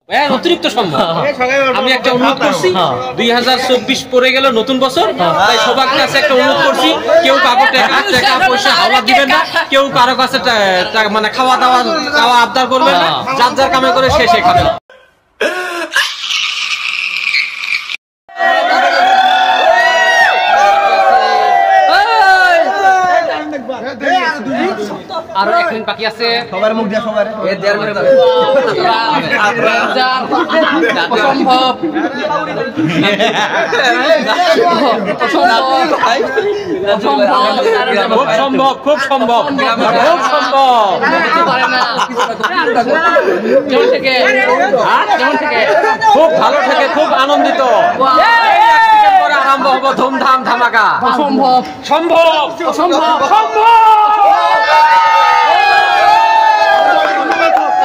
অতিরিক্ত সম্ভব। আমি একটা অনুরোধ করছি, 2024 পড়ে গেল, নতুন বছর, তাই সবার কাছে একটা অনুরোধ করছি, কেউ কাউকে টাকা পয়সা হাওয়া দিবেন না, কেউ কারো কাছে মানে খাওয়া আবদার করবেন না, যার যার কামে করে সে খাবেন। আরো 1 মিনিট বাকি আছে, সবার মুখ দিয়া সবার খুব সম্ভব খুব ভালো থেকে খুব আনন্দিত। আরম্ভ হবো ধুমধাম ধামাকা। সম্ভব সম্ভব সম্ভব সম্ভব।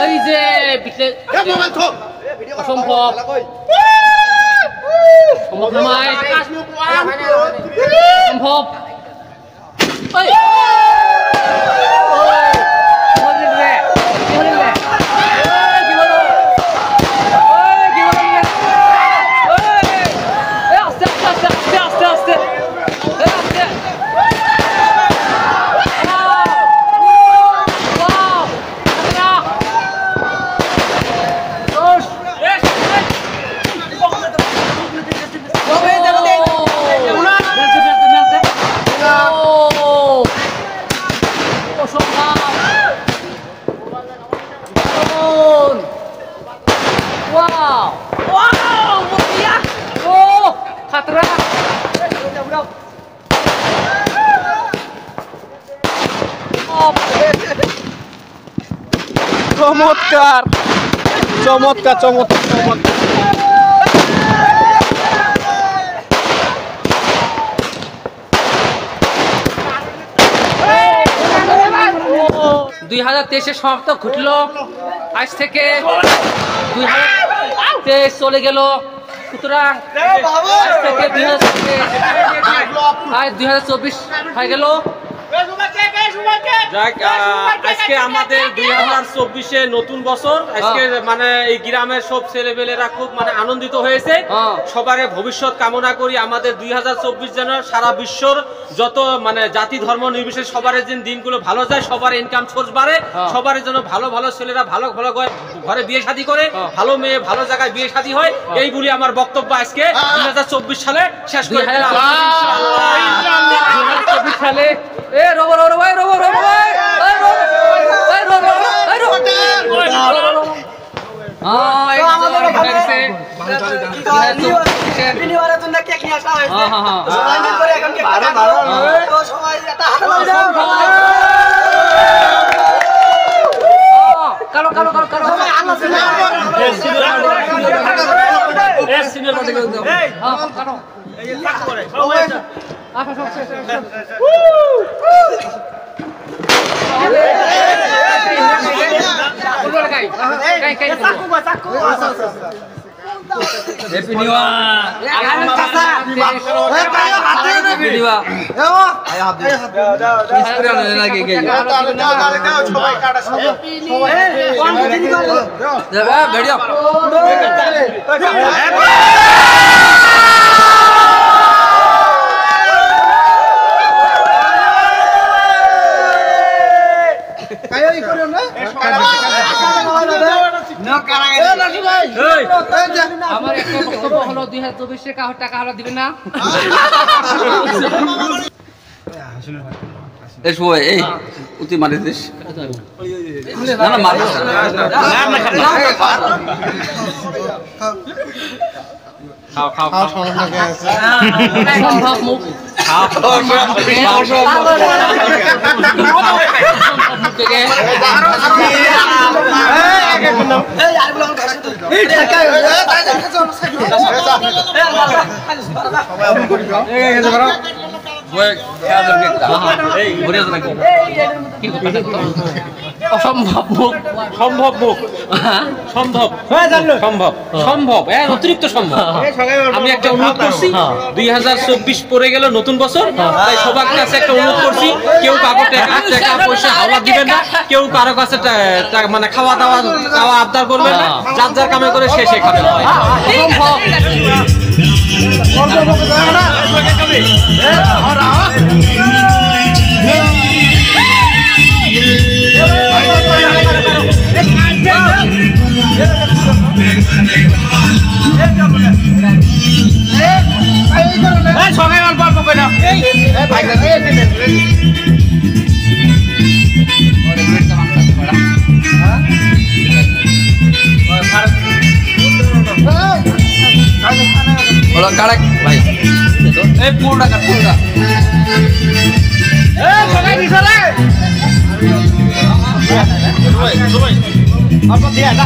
এই যে অসম্ভব সম্ভব চমৎকার চমৎকার চমৎকার চমৎকার। 2023 সমাপ্ত ঘটলো, আজ থেকে 2023 চলে গেল, সুতরাং আজ থেকে 2024 হয়ে গেল। আজকে আমাদের 2024 নতুন বছর। আজকে মানে এই গ্রামের সব ছেলেপেলেরা খুব মানে আনন্দিত হয়েছে। সবার ভবিষ্যৎ কামনা করি, আমাদের 2024 যেন সারা বিশ্বর যত মানে জাতি ধর্ম নির্বিশেষে সবার যেন দিনগুলো ভালো যায়, সবার ইনকাম সোর্স বাড়ে, সবার যেন ভালো ভালো ছেলেরা ভালো ভালো ঘরে বিয়ে শাদী করে, ভালো মেয়ে ভালো জায়গায় বিয়ে শাদী হয়, এইগুলি আমার বক্তব্য। আজকে 2024 সালে শেষ করে দিলাম। 2024 সালে কালো কালো কালো কালো Happy New Year. আমার একটা বক্তব্য হলো 2024 কাহর টাকা হলো দিবে না। এই সময় এই উতি মারি দিস না না মারি খাও খাও খাও সম্ভব মুখ খাও অসম্ভব মুখ সম্ভব মুখ সম্ভব সম্ভব সম্ভব অতিরিক্ত সম্ভব। আমি একটা অনুরোধ করছি, 2024 পড়ে গেল, নতুন বছর, তাই সবার কাছে একটা অনুরোধ করছি, কেউ কাউকে টাকা পয়সা হাওলা দিবেন না, কেউ কারো কাছে মানে খাওয়া দাওয়া আবদার করবেন না, যার যার কামে করে সে খাবে। সবাই অল্প অল্প করে হলো কারেক্ট ভাই, এই পুরোটা কাট পুরোটা সবাই দিছলে সবাই অল্প দিয়া দা